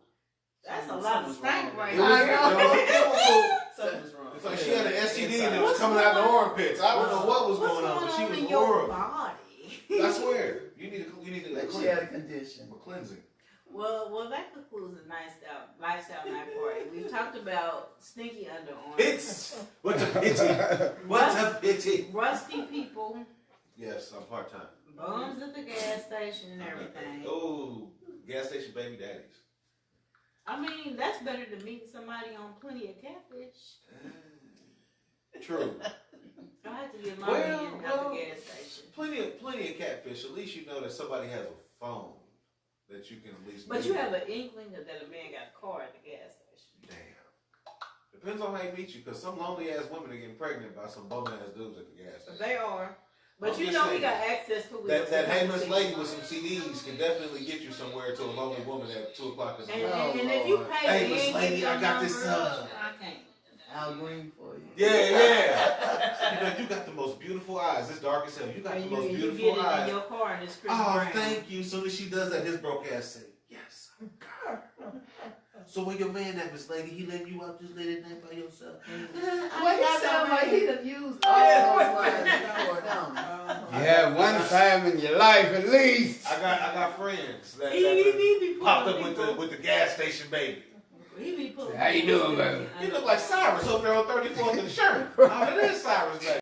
That's a lot of stank right It was, there. Something's wrong. it's like she had an STD and it was coming out the armpits. I don't know what was What's going on, but she in was your horrible. body? I swear. You need to Like she had a condition. a cleansing. Well, that concludes a nice lifestyle night party. We've talked about stinky underarms, Pits. What's a pity? What's a pity? rusty people, Yes, I'm part time. bums at the gas station, and everything. Oh, gas station baby daddies. I mean, that's better than meeting somebody on Plenty of Catfish. True. I had to get my man at the gas station. Plenty of catfish. At least you know that somebody has a phone that you can at least. But meet. you have an inkling that a man got a car at the gas station. Damn. Depends on how you meet you, because some lonely ass women are getting pregnant by some bum ass dudes at the gas station. They are. But I'm you just know saying. he got access to That homeless lady with some CDs can definitely get you somewhere to a lonely woman at 2 o'clock in the And, morning. and if you Lord. pay Hey, me, Miss Lady, I got this, I can't. Al Green for you. Yeah. You got the most beautiful eyes. It's dark as hell. You got And the you, most you beautiful get it in eyes. your car and it's Chris Oh, Brown. thank you. Soon as she does that, his broke ass say, yes, I'm God. So when your man that Miss Lady, he letting you out just let it night by yourself. Well, he sound like he done used all those lines before, don't he? Yeah, one time in your life at least. I got friends that, He be popped pulling up people. with the gas station baby. He be pulling How you people doing, baby? He look like Cyrus over there on 34th and the shirt. Oh, it is Cyrus, baby.